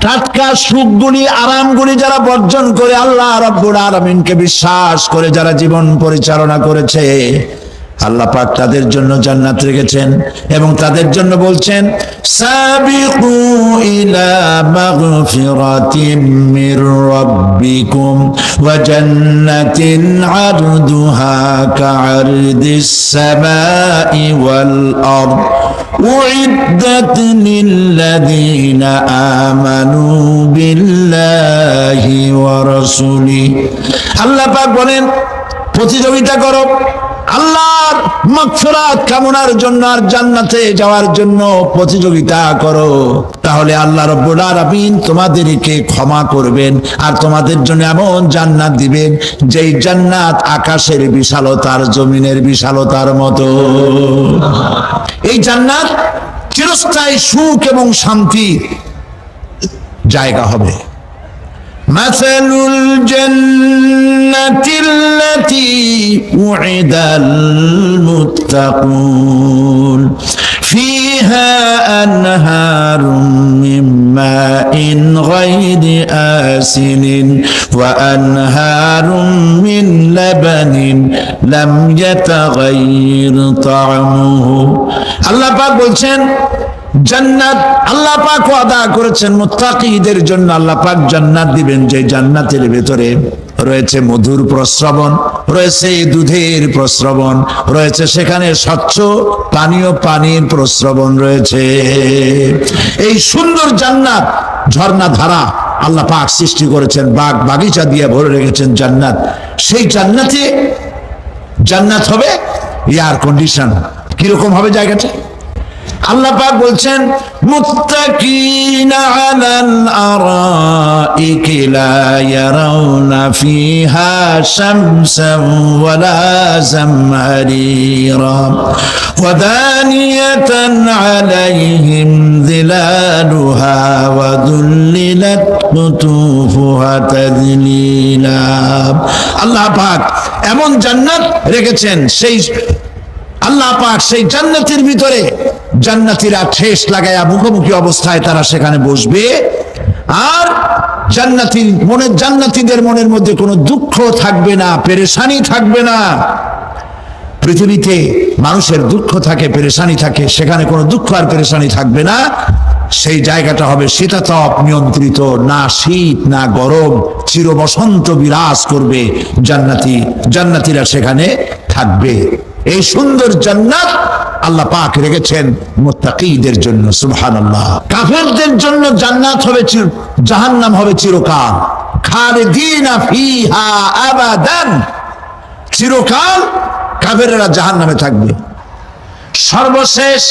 টাটকা সুখগুলি আরামগুলি যারা বর্জন করে আল্লাহ রাব্বুল আলামিনকে বিশ্বাস করে যারা জীবন পরিচালনা করেছে, আল্লাহ পাক তাদের জন্য জান্নাত রেখেছেন এবং তাদের জন্য বলছেন সাবিকু ইলা মাগফিরাতিম মির রাব্বিকুম ওয়া জান্নাতিন আরদুহা কাআরদিস সামাই ওয়াল আরদ উইদ্দাত লিল্লাযিনা আমানু বিল্লাহি ওয়া রাসূলিহি। আল্লাহ পাক বলেন প্রতিযোগিতা করো আল্লাহর মাগফিরাত কামনার জন্য আর জান্নাতে যাওয়ার জন্য প্রতিযোগিতা করো, তাহলে আল্লাহ রাব্বুল আলামিন তোমাদেরকে ক্ষমা করবেন আর তোমাদের জন্য এমন জান্নাত দিবেন যেই জান্নাত আকাশের বিশালতার জমিনের বিশালতার মতো। এই জান্নাত চিরস্থায়ী সুখ এবং শান্তির জায়গা হবে। مثل الجنة التي وعد المتقون فيها أنهار من ماء غير آسن وأنهار من لبن لم يتغير طعمه। আল্লাহ পাক বলছেন জান্নাত আল্লাহ পাক ওয়াদা করেছেন মুত্তাকিদের জন্য। আল্লাহ পাক জান্নাত দিবেন যে জান্নাতের ভেতরে রয়েছে মধুর প্রস্রবণ, রয়েছে দুধের প্রস্রবণ, রয়েছে সেখানে স্বচ্ছ পানীয় পানির প্রস্রবণ রয়েছে। এই সুন্দর জান্নাত ঝর্ণা ধারা আল্লাহ পাক সৃষ্টি করেছেন, বাগ বাগিচা দিয়ে ভরে রেখেছেন জান্নাত। সেই জান্নাতে জান্নাত হবে এয়ার কন্ডিশন। কিরকম হবে জায়গাটা? আল্লাহ পাক বলছেন মুত্তাকিনা আলাল আরাইকি লা ইয়ারাউনা ফিহা শামসান ওয়ালা জামহারিরা ওয়া দানিয়াতান আলাইহিম যিলালুহা ওয়া দুল্লিলাত কুতুফুহা তাদলিলা। আল্লাহ পাক এমন জান্নাত রেখেছেন, সেই আল্লাহ পাক সেই জান্নাতের ভিতরে জান্নাতীরা ঠেস লাগায়া মুখোমুখি অবস্থায় তারা সেখানে বসবে, আর জান্নাতীদের মনের মধ্যে কোনো দুঃখ থাকবে না, পেরেশানি থাকবে না। পৃথিবীতে মানুষের দুঃখ থাকে, পেরেশানি থাকে, সেখানে কোনো দুঃখ আর পেরেশানি থাকবে না। সেই জায়গাটা হবে শীতাতপ নিয়ন্ত্রিত, না শীত না গরম, চির বসন্ত বিরাজ করবে। জান্নাতীরা সেখানে থাকবে। এই সুন্দর জান্নাত আল্লাহ পাক রেখেছেন মুত্তাকিদের জন্য। সুবহানাল্লাহ। কাফেরদের জন্য জান্নাত হবে, জাহান্নাম হবে চিরকাল। খালিদিনা ফিহা আবাদান, চিরকাল কাফেররা জাহান্নামে থাকবে। সর্বশেষ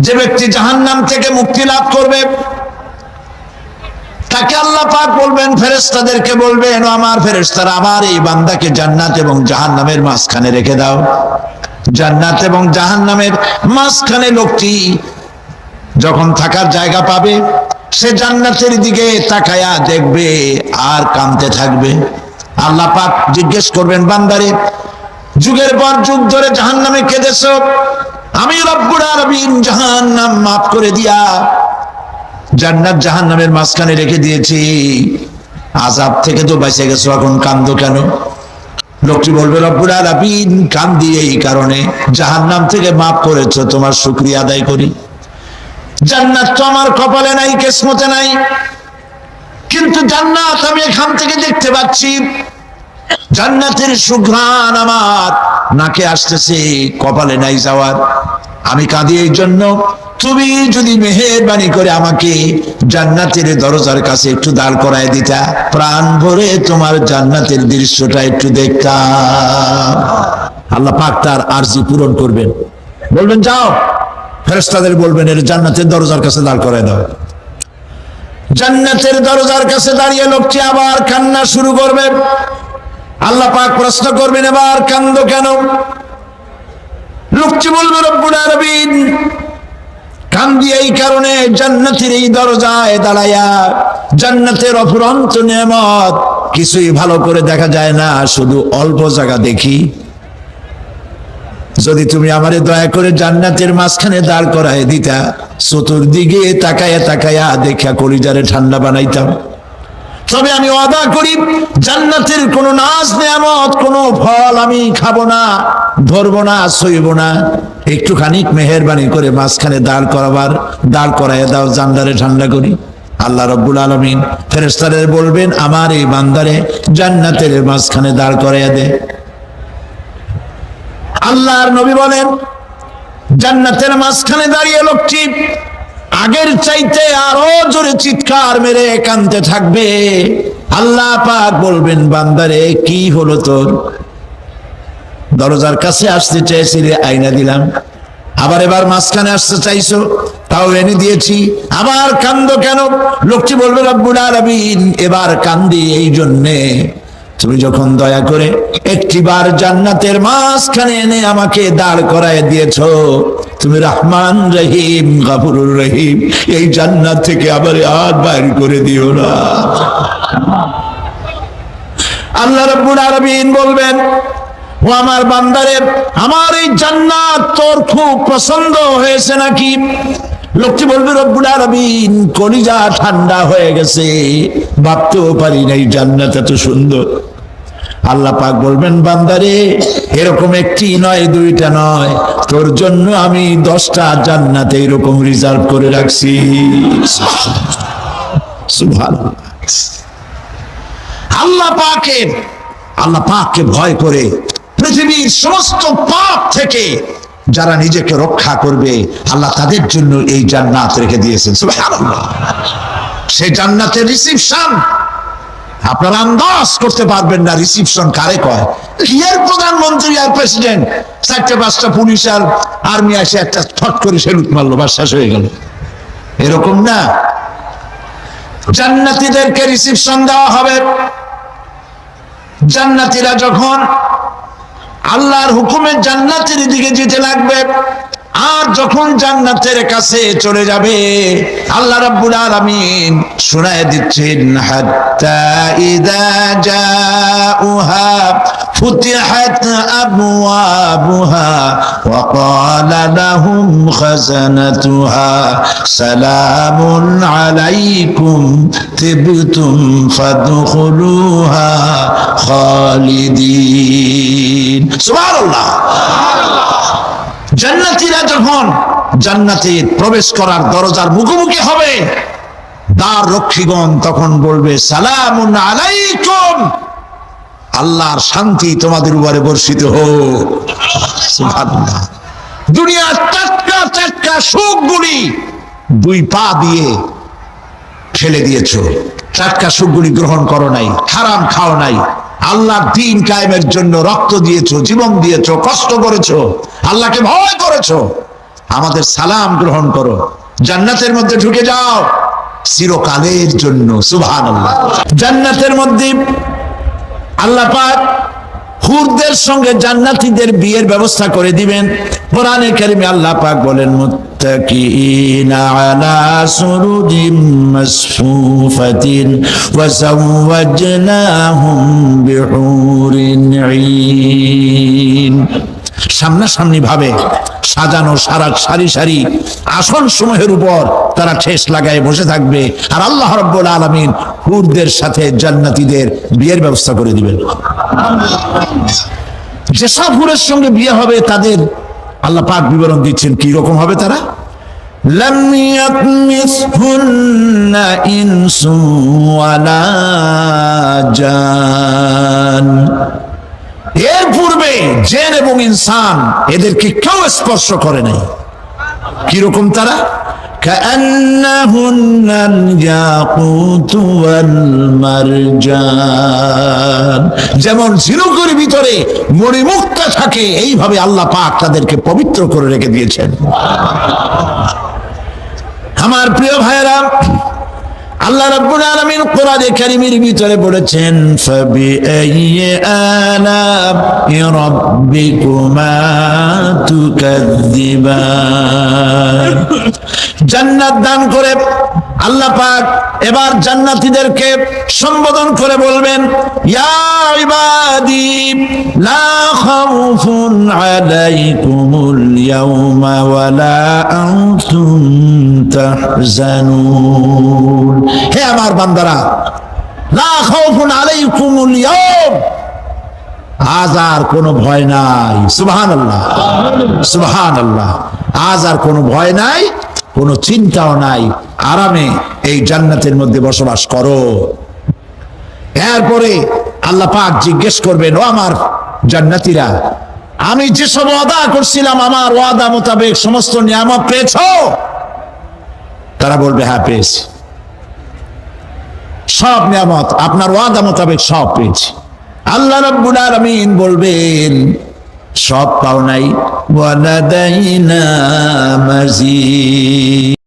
যে ব্যক্তি জাহান্নাম থেকে মুক্তি লাভ করবে তাকে আল্লাহ পাক বলবেন, ফেরেশতাদেরকে বলবেন, ও আমার ফেরেশতারা আমার এই বান্দাকে জান্নাত এবং জাহান্নামের মাঝখানে রেখে দাও। জান্নাত এবং জাহান্নামের মাঝখানে লোকটি যখন থাকার জায়গা পাবে সে জান্নাতের দিকে তাকায়া দেখবে আর কাঁদতে থাকবে। আল্লাহ পাক জিজ্ঞেস করবেন, বান্দারে যুগের পর যুগ ধরে জাহান্নামে কেঁদেছো, আমি রব্বুল আলামিন জাহান্নাম মাফ করে দিয়া জান্নাত জাহান্নামের মাঝখানে রেখে দিয়েছি, আযাব থেকে তো বেঁচে গেছো, এখন কান্দো কেন? লোকটি বলবে, রব্বুল আলামিন কান্দি এই কারণে, জাহান্নাম থেকে মাফ করেছো, তোমার শুকরিয়া আদায় করি। জান্নাত তো আমার কপালে নাই, কিসমতে নাই, কিন্তু জান্নাত আমি এখান থেকে দেখতে পাচ্ছি। জান্নাতের সুঘ্রাণ আমার নাকে আসতেছে, কপালে নাই যাওয়ার। আমি কাঁদি এই জন্য, তুমি যদি মেহেরবানি করে আমাকে জান্নাতের দরজার কাছে একটু দাঁড় করায় দিতা, প্রাণ ভরে তোমার জান্নাতের দৃশ্যটা একটু দেখতাম। আল্লাহ পাক তার আরজি পূরণ করবেন, বলবেন যাও, ফেরেশতাদের বলবেন এর জান্নাতের দরজার কাছে দাঁড় করায় দাও। জান্নাতের দরজার কাছে দাঁড়িয়ে লোকটি আবার কান্না শুরু করবে। আল্লাহ পাক প্রশ্ন করবেন, এবার কান্দো কেন? লোকটি বলবে, রব্বুল আলামিন কান্দি এই কারণে, জান্নাতের এই দরজায় দাঁড়ায়া জান্নাতের অফুরন্ত নেয়ামত কিছুই ভালো করে দেখা যায় না, শুধু অল্প জায়গা দেখি। যদি তুমি আমারে দয়া করে জান্নাতের মাঝখানে দাঁড় করায় দিতা, চতুর্দিকে তাকায়া তাকায়া দেখা কলিজারে ঠান্ডা বানাইতাম। তবে আমি ওয়াদা করি, জান্নাতের কোন নাজ নেয়ামত, কোন ফল আমি খাবো না, ধরবো না, সইব না। একটুখানি মেহেরবানি করে মাঝখানে দাঁড় করাইয়া দাও, জান্নারে ঠান্ডা করি। আল্লাহ রাব্বুল আলামিন ফেরেশতাদের বলবেন, আমার এই বান্দারে জান্নাতের মাঝখানে দাঁড় করাইয়া দে। আল্লাহর নবী বলেন, জান্নাতের মাঝখানে দাঁড়িয়ে লোকটি আগের চাইতে আরো জোরে চিৎকার মেরে কাঁদতে থাকবে। আল্লাহ পাক বলবেন, বান্দারে কি হলো তোর? দরজার কাছে আসতে চাইছিলে, আইনা দিলাম। আবার এবার মাঝখানে আসতে চাইছো, তাও এনে দিয়েছি। আবার কান্দো কেন? লোকটি বলবে, রব্বুল আলামিন, এবার কান্দি এই জন্যে তুমি যখন দয়া করে একটিবার জান্নাতের মাঝখানে এনে আমাকে দাঁড় করায় দিয়েছো। তুমি রহমান রহিম, গফুরুর রহিম, এই জান্নাত থেকে আবার আর বাইর করে দিও না। আল্লাহ রাব্বুল আলামিন বলবেন, ও আমার বান্দারে, আমার এই জান্নাত তোর খুব পছন্দ হয়েছে নাকি? লোকটি বলবে, রব্বুল আলামিন, কলিজা ঠান্ডা হয়ে গেছে, ভাবতেও পারি নাই জান্নাত এত সুন্দর। আল্লাহ পাক বলবেন, বান্দারে, এরকম একটি নয়, দুইটা নয়, তোর জন্য আমি 10টা জান্নাত এরকম রিজার্ভ করে রাখছি। সুবহানাল্লাহ। আল্লাহ পাককে ভয় করে পৃথিবীর সমস্ত পাপ থেকে যারা নিজেকে রক্ষা করবে, আল্লাহ তাদের জন্য এই জান্নাত রেখে দিয়েছেন। সুবহানাল্লাহ। সেই জান্নাতের রিসিপশন আপনারা আন্দাজ করতে পারবেন না। রিসিপশন কারে কয়? এর প্রধানমন্ত্রী আর প্রেসিডেন্ট, 4-5টা পুলিশ আর আর্মি আসে একটা ঠট করে সেলুট মারলো, বাস শেষ হয়ে গেল, এরকম না। জান্নাতীদেরকে রিসিপশন দেওয়া হবে। জান্নাতীরা যখন আল্লাহর হুকুমে জান্নাতের দিকে যেতে লাগবে, আর যখন জান্নাতের কাছে চলে যাবে, আল্লাহ রাব্বুল আলামিন শোনায় দিচ্ছেন, হাত্তা ইযা জাউহা ফুতিহাত আবওয়াবুহা ওয়া ক্বালা লাহুম খাযানাতুহা সালামুন আলাইকুম তিবতুম ফাদখুলুহা খালিদিন। সুবহানাল্লাহ। জান্নাতীরা যখন জান্নাতে প্রবেশ করার দরজার মুখোমুখি হবে, দ্বার রক্ষীগণ তখন বলবে, সালামুন আলাইকুম, আল্লাহর শান্তি তোমাদের উপরে বর্ষিত হোক। সুবহানাল্লাহ। দুনিয়ার টাটকা সুখগুলি 2 পা দিয়ে ফেলে দিয়েছো, টাটকা সুখগুলি গ্রহণ করো নাই, হারাম খাও নাই, আল্লাহর দ্বীন কায়েমের জন্য রক্ত দিয়েছো, জীবন দিয়েছো, কষ্ট করেছো, আল্লাহকে ভয় করেছো। আমাদের সালাম গ্রহণ করো, জান্নাতের মধ্যে ঢুকে যাও চিরকালের জন্য। সুবহানাল্লাহ। জান্নাতের মধ্যে আল্লাহ পাক হুরদের সঙ্গে জান্নাতীদের বিয়ের ব্যবস্থা করে দিবেন। কোরআনে কারিমে আল্লাহ পাক বলেন, মুত্তাকিনা আলা সুরুজিম মাসফুফাতিন ওয়া যাওয়াজনাহুম বিহুরিন ঈন। সামনাসামনি ভাবে সাজানো সারি সারি আসন সমূহের উপর তারা ঠেস লাগায় বসে থাকবে, আর আল্লাহ রাব্বুল আলামিন হুরদের সাথে জান্নাতীদের বিয়ের ব্যবস্থা করে দিবেন। যেসব হুরের সঙ্গে বিয়ে হবে তাদের আল্লাহ পাক বিবরণ দিচ্ছেন, কি রকম হবে তারা। লাম ইয়াতমিসহুন্না ইনসুন ওয়ালা জান। এর পূর্বে জিন এবং ইনসান এদেরকে কেউ স্পর্শ করে নাই। কিরকম তারা? কাআন্নাহুন্নাল ইয়াকুতু ওয়াল মারজান। যেমন ঝিনুকের ভিতরে মণিমুক্তা থাকে, এইভাবে আল্লাহ পাক তাদেরকে পবিত্র করে রেখে দিয়েছেন। আমার প্রিয় ভাইরা, আল্লাহ রাব্বুল আলামিন কোরআনে কারীমের ভিতরে বলেছেন, ফাবিআইয়ি আলা'i রাব্বিকুমা তুকাযযিবান। জান্নাত দান করে আল্লাহ পাক এবার জান্নাতীদেরকে সম্বোধন করে বলবেন, ইয়া ইবাদি লা খাউফুন আলাইকুমুল ইয়াওমা ওয়ালা আনতুম তাহজানুন। হে আমার বান্দারা, লা খাউফুন আলাইকুমুল ইয়াওম, আজ আর কোনো ভয় নাই। সুবহানাল্লাহ, সুবহানাল্লাহ। আজ আর কোনো ভয় নাই, কোনো চিন্তাও নাই, আরামে এই জান্নাতের মধ্যে বসবাস করো। এরপরে আল্লাহ পাক জিজ্ঞেস করবেন, ও আমার জান্নাতীরা, আমি যেসব ওয়াদা করছিলাম আমার ওয়াদা মোতাবেক সমস্ত নিয়ামত পেয়েছো? তারা বলবে, হ্যাঁ পেয়েছি, সব নিয়ামত আপনার ওয়াদা মোতাবেক সব পেয়েছি। আল্লাহ রাব্বুল আলামিন বলবেন, সব পাও নাই, ওয়ালাদাইনা মাজিদ।